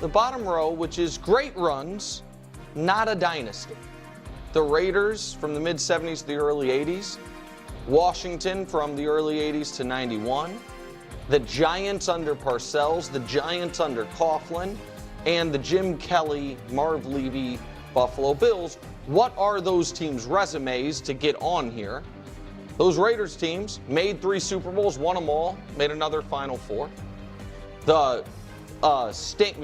the bottom row, which is great runs, not a dynasty. The Raiders from the mid-'70s to the early '80s. Washington from the early '80s to '91. The Giants under Parcells, the Giants under Coughlin, and the Jim Kelly, Marv Levy, Buffalo Bills. What are those teams' resumes to get on here? Those Raiders teams made 3 Super Bowls, won them all, made another Final Four. The Stink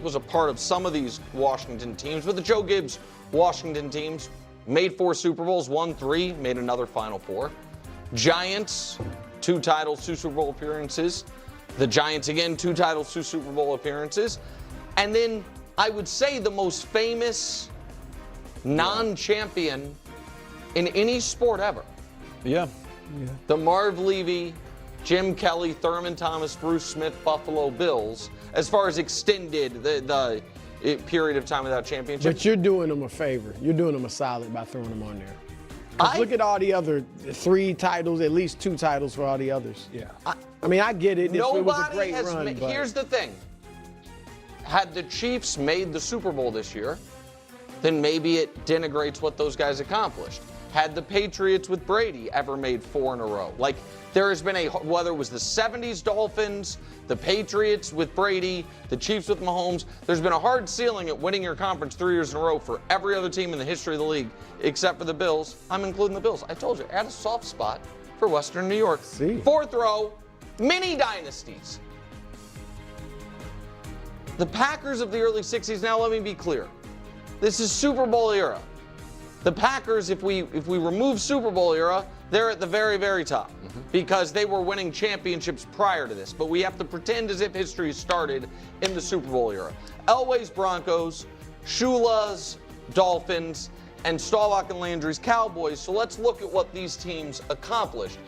was a part of some of these Washington teams, but the Joe Gibbs Washington teams made 4 Super Bowls, won 3, made another Final Four. Giants, 2 titles, 2 Super Bowl appearances. The Giants, again, 2 titles, 2 Super Bowl appearances. And then I would say the most famous non-champion in any sport ever. Yeah. The Marv Levy, Jim Kelly, Thurman Thomas, Bruce Smith, Buffalo Bills, as far as extended the period of time without championship. But you're doing them a favor. You're doing them a solid by throwing them on there. Look at all the other 3 titles, at least 2 titles for all the others. Yeah. I mean, I get it. It was a great run. Here's the thing. Had the Chiefs made the Super Bowl this year, then maybe it denigrates what those guys accomplished. Had the Patriots with Brady ever made 4 in a row? Like, there has been whether it was the 70s Dolphins, the Patriots with Brady, the Chiefs with Mahomes, there's been a hard ceiling at winning your conference 3 years in a row for every other team in the history of the league, except for the Bills. I'm including the Bills. I told you, I had a soft spot for Western New York. 4th row, mini dynasties. The Packers of the early 60s, now let me be clear. This is Super Bowl era. The Packers, if we remove Super Bowl era, they're at the very, very top because they were winning championships prior to this. But we have to pretend as if history started in the Super Bowl era. Elway's Broncos, Shula's Dolphins, and Staubach and Landry's Cowboys. So let's look at what these teams accomplished.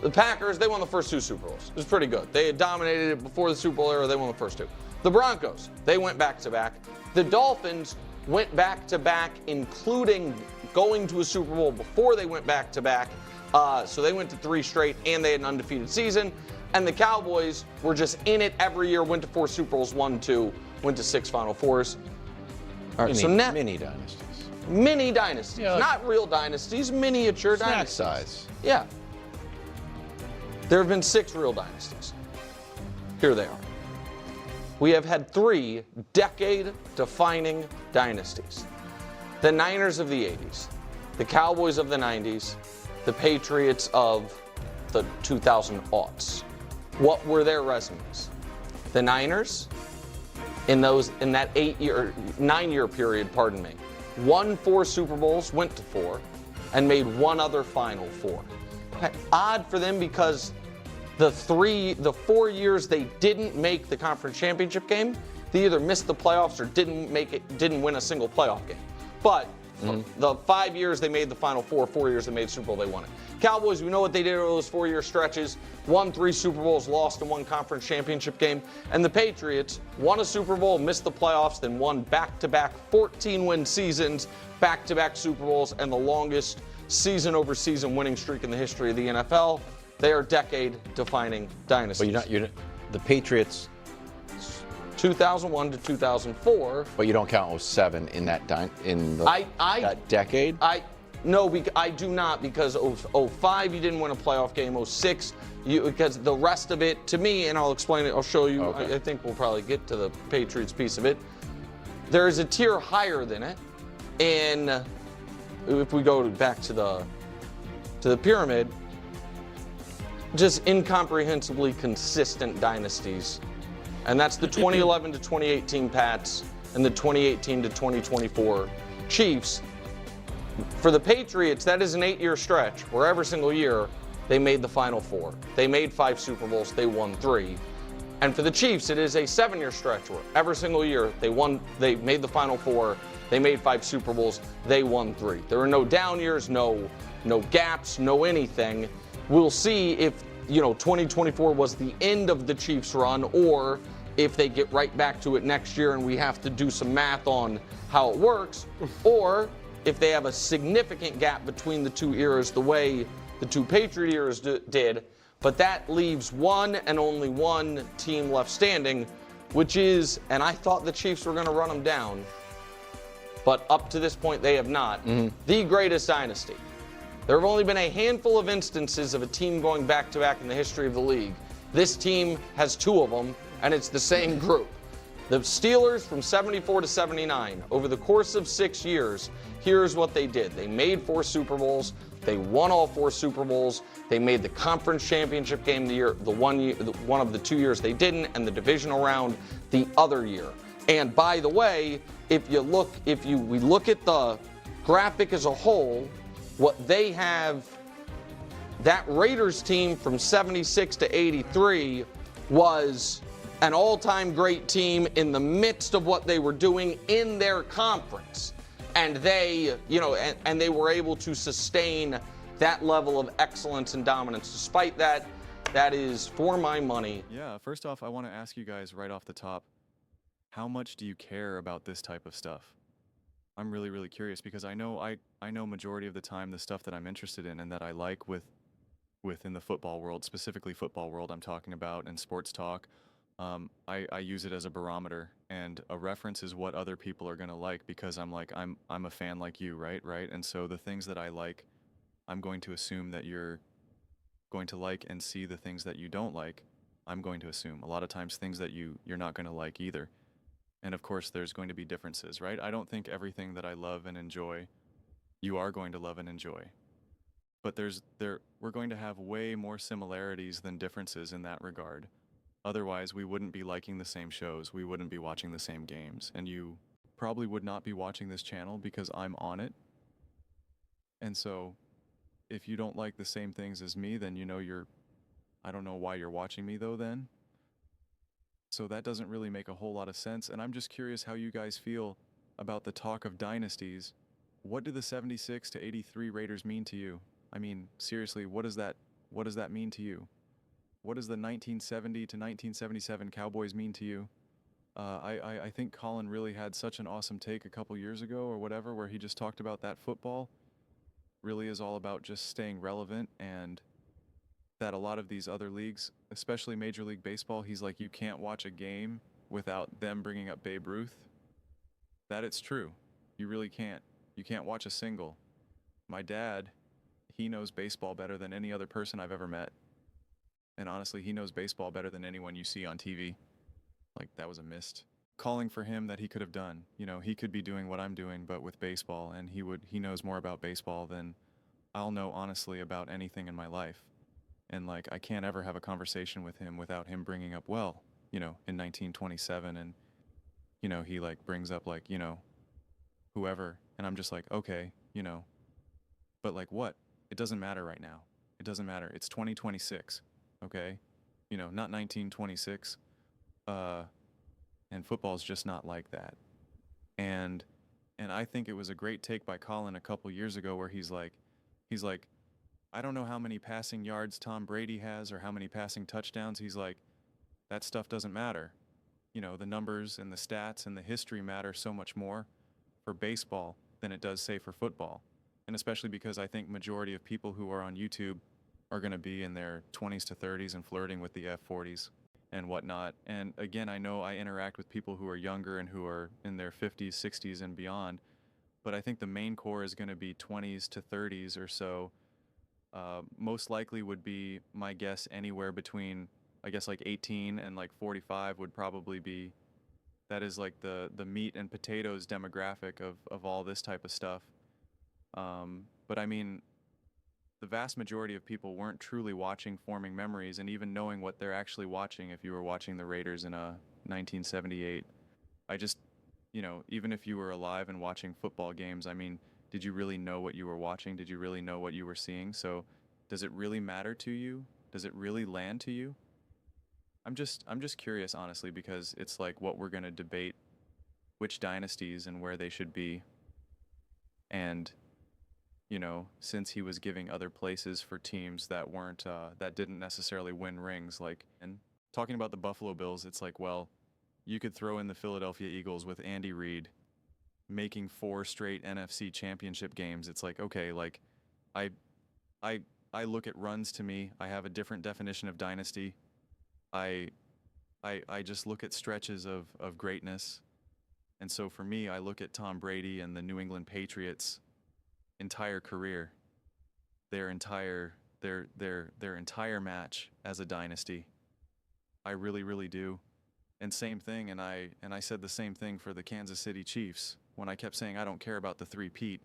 The Packers, they won the first 2 Super Bowls. It was pretty good. They had dominated it before the Super Bowl era. They won the first 2. The Broncos, they went back-to-back. The Dolphins went back-to-back, including going to a Super Bowl before they went back-to-back. So they went to 3 straight, and they had an undefeated season. And the Cowboys were just in it every year, went to 4 Super Bowls, won 2, went to 6 Final Fours. All right, mini dynasties. Mini dynasties. Yeah, not real dynasties, miniature dynasties. Size. Yeah. There have been 6 real dynasties. Here they are. We have had 3 decade-defining dynasties. The Niners of the 80s, the Cowboys of the 90s, the Patriots of the 2000 aughts. What were their resumes? The Niners, in that 9-year period, won 4 Super Bowls, went to 4, and made 1 other Final Four. Okay. Odd for them because the 4 years they didn't make the conference championship game, they either missed the playoffs or didn't win a single playoff game. But the 5 years they made the Final Four, 4 years they made Super Bowl, they won it. Cowboys, we know what they did over those 4-year stretches. Won 3 Super Bowls, lost in 1 conference championship game. And the Patriots won a Super Bowl, missed the playoffs, then won back-to-back 14-win seasons, back-to-back Super Bowls, and the longest season-over-season winning streak in the history of the NFL. They are decade-defining dynasties. But the Patriots, 2001 to 2004. But you don't count 07 in that that decade? No, I do not, because 05 you didn't win a playoff game. 06 because the rest of it, to me, and I'll explain it. I'll show you. Okay. I think we'll probably get to the Patriots piece of it. There is a tier higher than it, and if we go back to the pyramid. Just incomprehensibly consistent dynasties. And that's the 2011 to 2018 Pats and the 2018 to 2024 Chiefs. For the Patriots, that is an 8-year stretch where every single year they made the Final Four. They made 5 Super Bowls, they won 3. And for the Chiefs, it is a 7-year stretch where every single year they made the Final Four, they made 5 Super Bowls, they won 3. There are no down years, no gaps, no anything. We'll see if 2024 was the end of the Chiefs' run, or if they get right back to it next year and we have to do some math on how it works, or if they have a significant gap between the 2 eras the way the 2 Patriot eras did. But that leaves one and only one team left standing which is, and I thought the Chiefs were going to run them down, but up to this point they have not, the greatest dynasty. There have only been a handful of instances of a team going back-to-back in the history of the league. This team has 2 of them, and it's the same group. The Steelers from 74 to 79, over the course of 6 years, here's what they did. They made 4 Super Bowls. They won all 4 Super Bowls. They made the conference championship game one of the 2 years they didn't, and the divisional round the other year. And by the way, we look at the graphic as a whole, what they have, that Raiders team from 76 to 83 was an all-time great team in the midst of what they were doing in their conference. And they, and they were able to sustain that level of excellence and dominance. Despite that, that is, for my money. Yeah, first off, I want to ask you guys right off the top, how much do you care about this type of stuff? I'm really, really curious because I know majority of the time the stuff that I'm interested in and that I like within the football world, specifically football world I'm talking about, and sports talk, I use it as a barometer, and a reference is what other people are gonna like, because I'm a fan like you, right? And so the things that I like, I'm going to assume that you're going to like, and see the things that you don't like, I'm going to assume. A lot of times things that you're not gonna like either. And of course there's going to be differences, right? I don't think everything that I love and enjoy, you are going to love and enjoy. But we're going to have way more similarities than differences in that regard. Otherwise, we wouldn't be liking the same shows, we wouldn't be watching the same games, and you probably would not be watching this channel because I'm on it. And so, if you don't like the same things as me, then I don't know why you're watching me though then. So that doesn't really make a whole lot of sense, and I'm just curious how you guys feel about the talk of dynasties. What do the 76 to 83 Raiders mean to you? I mean, seriously, what does that mean to you? What does the 1970 to 1977 Cowboys mean to you? I think Colin really had such an awesome take a couple years ago or whatever, where he just talked about that football really is all about just staying relevant, and that a lot of these other leagues, especially Major League Baseball, he's like, you can't watch a game without them bringing up Babe Ruth. That it's true. You really can't. You can't watch a single. My dad, he knows baseball better than any other person I've ever met. And honestly, he knows baseball better than anyone you see on TV. Like, that was a missed calling for him that he could have done. He could be doing what I'm doing, but with baseball, and he knows more about baseball than I'll know honestly about anything in my life. And like, I can't ever have a conversation with him without him bringing up, well, in 1927, and he like brings up like, whoever, and I'm just like, okay, but like what? It doesn't matter right now. It doesn't matter. It's 2026, okay? Not 1926. And football's just not like that. And I think it was a great take by Colin a couple years ago where he's like, I don't know how many passing yards Tom Brady has or how many passing touchdowns. He's like, that stuff doesn't matter. The numbers and the stats and the history matter so much more for baseball than it does, say, for football. And especially because I think majority of people who are on YouTube are going to be in their 20s to 30s and flirting with the F40s and whatnot. And again, I know I interact with people who are younger and who are in their 50s, 60s, and beyond. But I think the main core is going to be 20s to 30s or so. Most likely would be, my guess, anywhere between, I guess, like 18 and like 45 would probably be, that is like the meat and potatoes demographic of all this type of stuff. But I mean, the vast majority of people weren't truly watching, forming memories, and even knowing what they're actually watching if you were watching the Raiders in 1978. I just, even if you were alive and watching football games, I mean, did you really know what you were watching? Did you really know what you were seeing? So does it really matter to you? Does it really land to you? I'm just curious, honestly, because it's like what we're going to debate, which dynasties and where they should be. And, since he was giving other places for teams that weren't, that didn't necessarily win rings, like, and talking about the Buffalo Bills, it's like, well, you could throw in the Philadelphia Eagles with Andy Reid making 4 straight NFC championship games. It's like, okay, like, I look at runs. To me, I have a different definition of dynasty. I I just look at stretches of greatness. And so for me, I look at Tom Brady and the New England Patriots' entire career, their entire match as a dynasty. I really, really do. And same thing, and I said the same thing for the Kansas City Chiefs when I kept saying I don't care about the three-peat.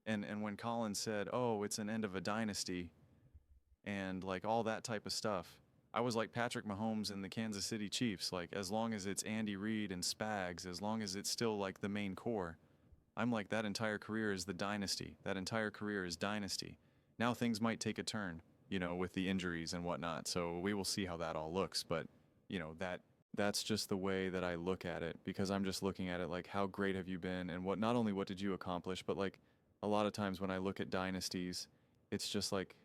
And when Colin said, "Oh, it's an end of a dynasty," and like all that type of stuff, I was like Patrick Mahomes and the Kansas City Chiefs. Like, as long as it's Andy Reid and Spags, as long as it's still like the main core, I'm like, that entire career is the dynasty. That entire career is dynasty. Now things might take a turn, you know, with the injuries and whatnot. So we will see how that all looks. But, you know, that's just the way that I look at it, because I'm just looking at it like, how great have you been, and what, not only what did you accomplish, but like a lot of times when I look at dynasties, it's just like,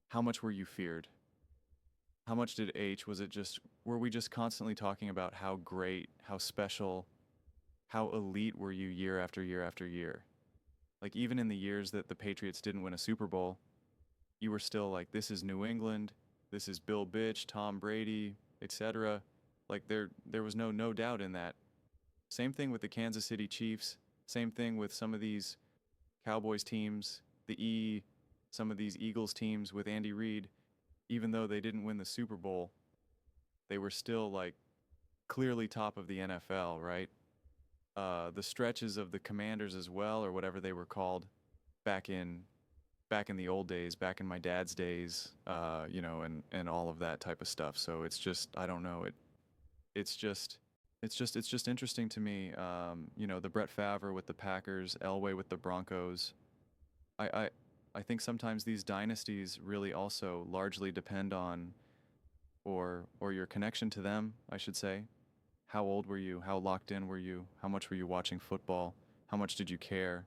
how much were you feared? How much did were we just constantly talking about how great, how special, how elite were you year after year after year? Like, even in the years that the Patriots didn't win a Super Bowl, you were still like, this is New England, this is Bill Bitch, Tom Brady, etc. Like, there was no doubt in that. Same thing with the Kansas City Chiefs, same thing with some of these Cowboys teams, some of these Eagles teams with Andy Reid. Even though they didn't win the Super Bowl, they were still like clearly top of the NFL, right? The stretches of the Commanders as well, or whatever they were called back in the old days, back in my dad's days, you know, and all of that type of stuff. So it's just, I don't know, it's just interesting to me. You know, the Brett Favre with the Packers, Elway with the Broncos. I think sometimes these dynasties really also largely depend on, or your connection to them, I should say. How old were you? How locked in were you? How much were you watching football? How much did you care?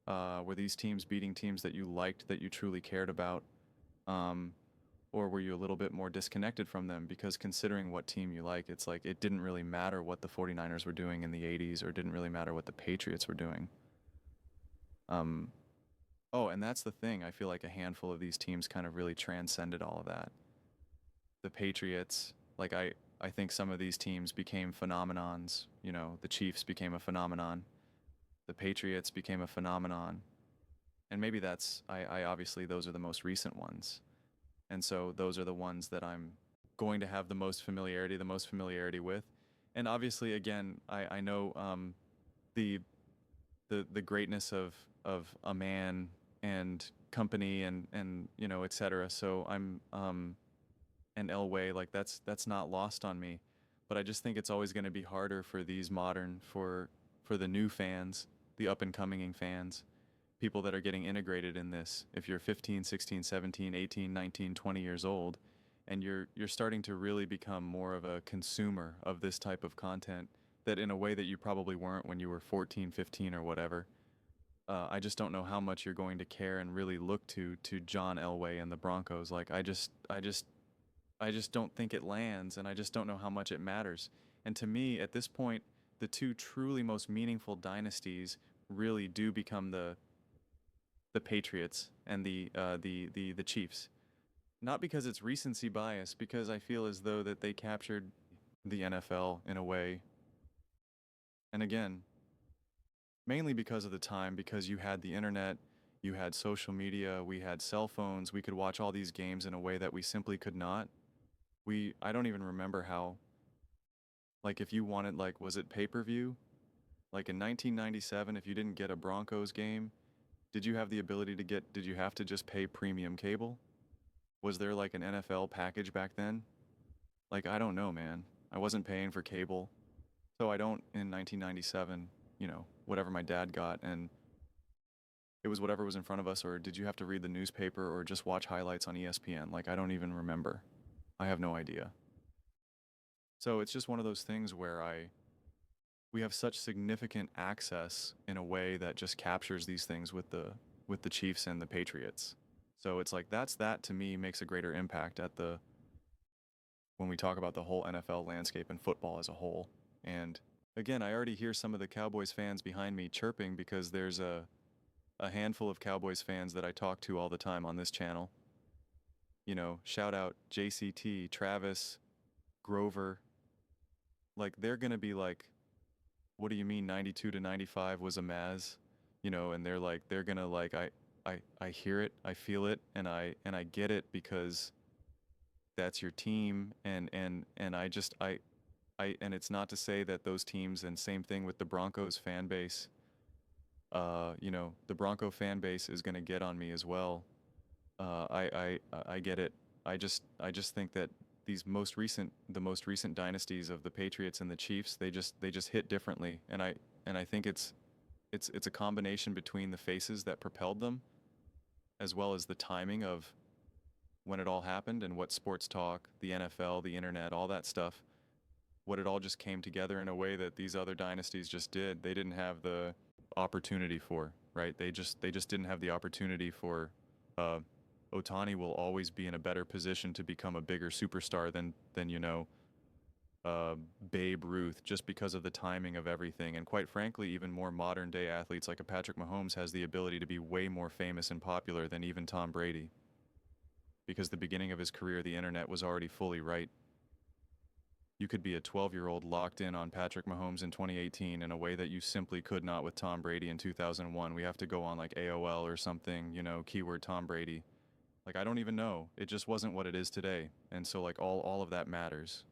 Were these teams beating teams that you liked, that you truly cared about? Or were you a little bit more disconnected from them? Because considering what team you like, it's like it didn't really matter what the 49ers were doing in the 80s, or it didn't really matter what the Patriots were doing. Oh, and that's the thing. I feel like a handful of these teams kind of really transcended all of that. The Patriots, like I think some of these teams became phenomenons. You know, the Chiefs became a phenomenon. The Patriots became a phenomenon. And maybe I obviously those are the most recent ones. And so those are the ones that I'm going to have the most familiarity with. And obviously, again, I know the greatness of a man and company and you know, etc. So I'm and Elway, like that's not lost on me. But I just think it's always going to be harder for these for the new fans, the up and coming fans, people that are getting integrated in this. If you're 15, 16, 17, 18, 19, 20 years old, and you're starting to really become more of a consumer of this type of content, that in a way that you probably weren't when you were 14, 15 or whatever. I just don't know how much you're going to care and really look to John Elway and the Broncos. Like, I just don't think it lands, and I just don't know how much it matters. And to me, at this point, the two truly most meaningful dynasties really do become the Patriots and the Chiefs. Not because it's recency bias, because I feel as though that they captured the NFL in a way. And again, mainly because of the time, because you had the internet, you had social media, we had cell phones, we could watch all these games in a way that we simply could not. I don't even remember how, like, if you wanted, like, was it pay-per-view? Like in 1997, if you didn't get a Broncos game, did you have the ability to did you have to just pay premium cable? Was there like an NFL package back then? Like, I don't know, man. I wasn't paying for cable. So I don't, in 1997, you know, whatever my dad got, and it was whatever was in front of us, or did you have to read the newspaper or just watch highlights on ESPN? Like, I don't even remember. I have no idea. So it's just one of those things where we have such significant access in a way that just captures these things with the Chiefs and the Patriots. So it's like that to me makes a greater impact when we talk about the whole NFL landscape and football as a whole. And again, I already hear some of the Cowboys fans behind me chirping, because there's a handful of Cowboys fans that I talk to all the time on this channel. You know, shout out JCT, Travis, Grover, like they're gonna be like, what do you mean 92 to 95 was a Maz? You know, and they're gonna like, I hear it, I feel it, and I get it because that's your team, and and it's not to say that those teams, and same thing with the Broncos fan base, you know, the Bronco fan base is gonna get on me as well. I get it. I just think that the most recent dynasties of the Patriots and the Chiefs, they just hit differently, and I think it's a combination between the faces that propelled them, as well as the timing of when it all happened and what sports talk, the NFL, the internet, all that stuff, what it all just came together in a way that these other dynasties just did. They didn't have the opportunity for, right? They just didn't have the opportunity for. Ohtani will always be in a better position to become a bigger superstar than you know, Babe Ruth, just because of the timing of everything. And quite frankly, even more modern day athletes like a Patrick Mahomes has the ability to be way more famous and popular than even Tom Brady, because the beginning of his career, the internet was already fully right. You could be a 12-year-old locked in on Patrick Mahomes in 2018 in a way that you simply could not with Tom Brady in 2001. We have to go on like AOL or something, you know, keyword Tom Brady. Like, I don't even know. It just wasn't what it is today. And so like all of that matters.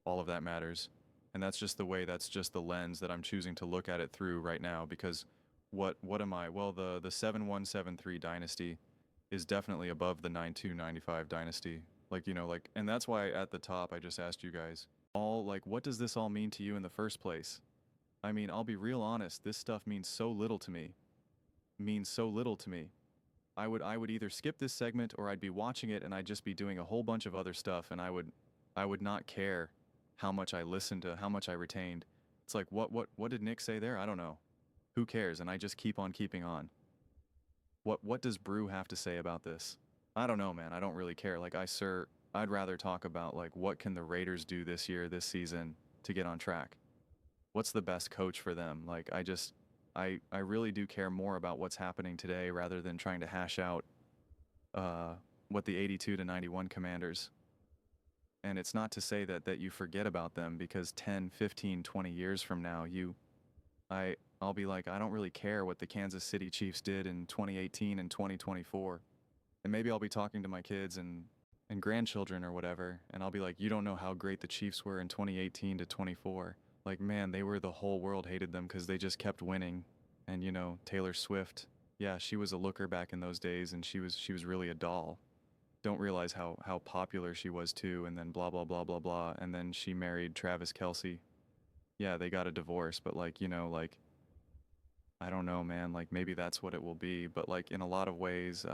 All of that matters. And that's just the lens that I'm choosing to look at it through right now, because what am I? Well, the 7173 dynasty is definitely above the 9295 dynasty. Like, you know, like, and that's why at the top I just asked you guys all, like, what does this all mean to you in the first place? I mean, I'll be real honest, this stuff means so little to me. Means so little to me. I would either skip this segment, or I'd be watching it and I'd just be doing a whole bunch of other stuff, and I would not care how much I listened to, how much I retained. It's like, what did Nick say there? I don't know. Who cares? And I just keep on keeping on. What does Brew have to say about this? I don't know, man. I don't really care. Like, I'd rather talk about, like, what can the Raiders do this year, this season, to get on track? What's the best coach for them? Like, I really do care more about what's happening today, rather than trying to hash out what the 82 to 91 Commanders. And it's not to say that you forget about them, because 10, 15, 20 years from now, I'll be like, I don't really care what the Kansas City Chiefs did in 2018 and 2024. And maybe I'll be talking to my kids and grandchildren or whatever, and I'll be like, you don't know how great the Chiefs were in 2018 to 24. Like, man, the whole world hated them because they just kept winning. And, you know, Taylor Swift, yeah, she was a looker back in those days, and she was really a doll. Don't realize how popular she was too, and then blah, blah, blah, blah, blah. And then she married Travis Kelce. Yeah, they got a divorce, but, like, you know, like, I don't know, man, like, maybe that's what it will be. But, like, in a lot of ways,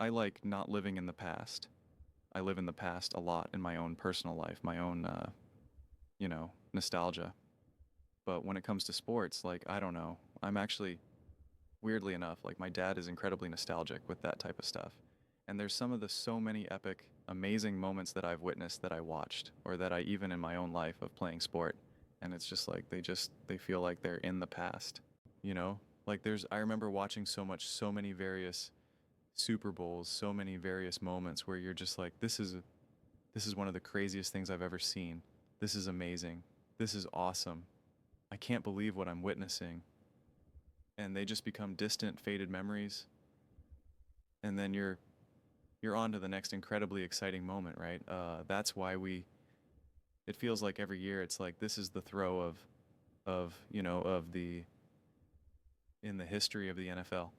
I like not living in the past. I live in the past a lot in my own personal life, my own, you know, nostalgia. But when it comes to sports, like, I don't know. I'm actually, weirdly enough, like, my dad is incredibly nostalgic with that type of stuff. And there's so many epic, amazing moments that I've witnessed, that I watched, or that I even in my own life of playing sport. And it's just like, they feel like they're in the past, you know? Like, I remember watching so many various Super Bowls, so many various moments where you're just like, this is one of the craziest things I've ever seen. This is amazing. This is awesome. I can't believe what I'm witnessing. And they just become distant, faded memories. And then you're on to the next incredibly exciting moment, right? That's why it feels like every year it's like, this is the throw in the history of the NFL.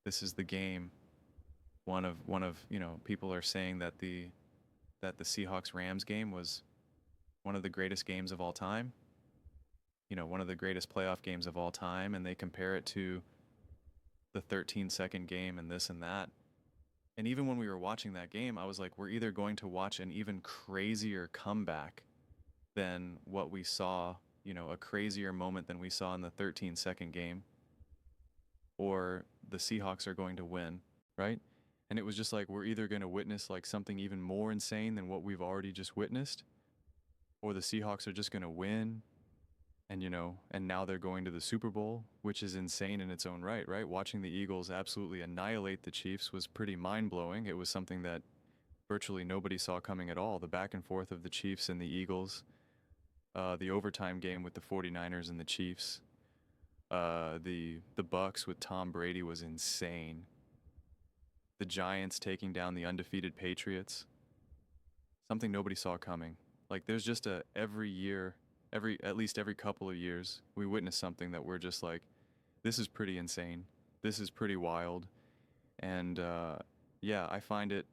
This is the game. One of you know, people are saying that the Seahawks-Rams game was one of the greatest games of all time. You know, one of the greatest playoff games of all time, and they compare it to the 13-second game and this and that. And even when we were watching that game, I was like, we're either going to watch an even crazier comeback than what we saw, you know, a crazier moment than we saw in the 13-second game, or the Seahawks are going to win, right? And it was just like, we're either going to witness like something even more insane than what we've already just witnessed, or the Seahawks are just going to win. And, you know, and now they're going to the Super Bowl, which is insane in its own right? Watching the Eagles absolutely annihilate the Chiefs was pretty mind-blowing. It was something that virtually nobody saw coming at all. The back and forth of the Chiefs and the Eagles, the overtime game with the 49ers and the Chiefs, the Bucks with Tom Brady was insane. The Giants taking down the undefeated Patriots, something nobody saw coming. Like there's just every year, at least every couple of years, we witness something that we're just like, this is pretty insane. This is pretty wild. And yeah, I find it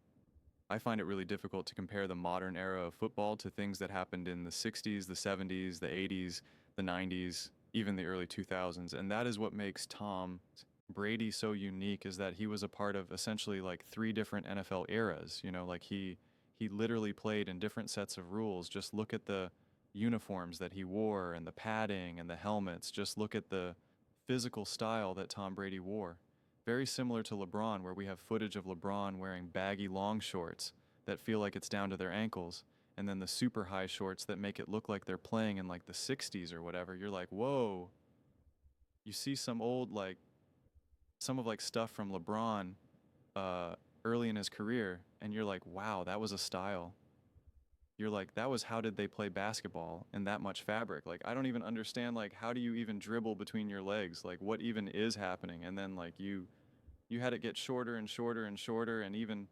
really difficult to compare the modern era of football to things that happened in the 60s, the 70s, the 80s, the 90s, even the early 2000s. And that is what makes Tom Brady so unique, is that he was a part of essentially like 3 different NFL eras. You know, like he literally played in different sets of rules. Just look at the uniforms that he wore and the padding and the helmets. Just look at the physical style that Tom Brady wore. Very similar to LeBron, where we have footage of LeBron wearing baggy long shorts that feel like it's down to their ankles, and then the super high shorts that make it look like they're playing in like the 60s or whatever. You're like, whoa. You see some old, like, some of like stuff from LeBron early in his career, and you're like, wow, that was a style. You're like, that was, how did they play basketball in that much fabric? Like, I don't even understand, like, how do you even dribble between your legs? Like, what even is happening? And then, like, you had it get shorter and shorter and shorter, and even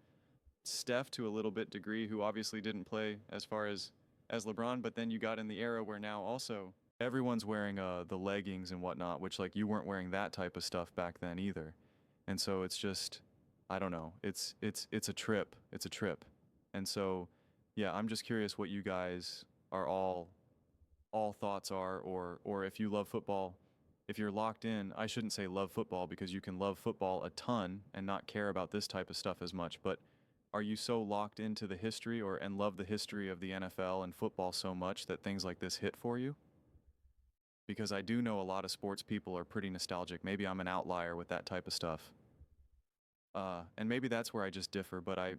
Steph, to a little bit degree, who obviously didn't play as far as LeBron, but then you got in the era where now also everyone's wearing the leggings and whatnot, which, like, you weren't wearing that type of stuff back then either. And so it's just, I don't know, it's a trip. It's a trip. And so, yeah, I'm just curious what you guys are all thoughts are, or if you love football, if you're locked in. I shouldn't say love football, because you can love football a ton and not care about this type of stuff as much, but are you so locked into the history and love the history of the NFL and football so much that things like this hit for you? Because I do know a lot of sports people are pretty nostalgic. Maybe I'm an outlier with that type of stuff. And maybe that's where I just differ, but I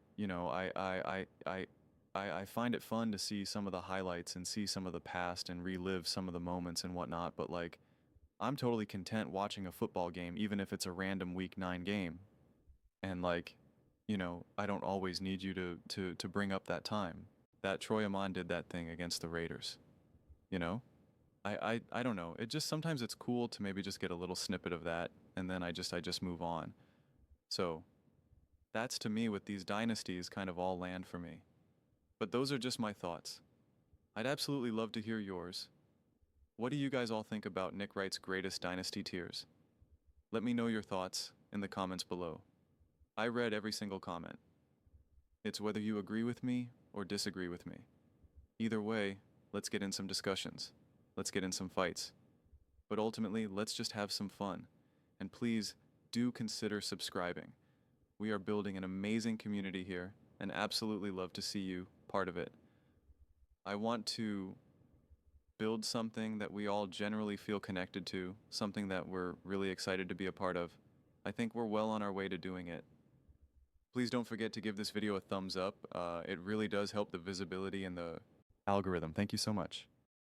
find it fun to see some of the highlights and see some of the past and relive some of the moments and whatnot, but like, I'm totally content watching a football game, even if it's a random week 9 game. And like, you know, I don't always need you to bring up that time that Troy Amon did that thing against the Raiders. You know? I don't know. It just, sometimes it's cool to maybe just get a little snippet of that, and then I just move on. So that's, to me, with these dynasties, kind of all land for me. But those are just my thoughts. I'd absolutely love to hear yours. What do you guys all think about Nick Wright's greatest dynasty tiers? Let me know your thoughts in the comments below. I read every single comment. It's whether you agree with me or disagree with me. Either way, let's get in some discussions. Let's get in some fights. But ultimately, let's just have some fun. And please do consider subscribing. We are building an amazing community here, and absolutely love to see you part of it. I want to build something that we all generally feel connected to, something that we're really excited to be a part of. I think we're well on our way to doing it. Please don't forget to give this video a thumbs up. It really does help the visibility and the algorithm. Thank you so much.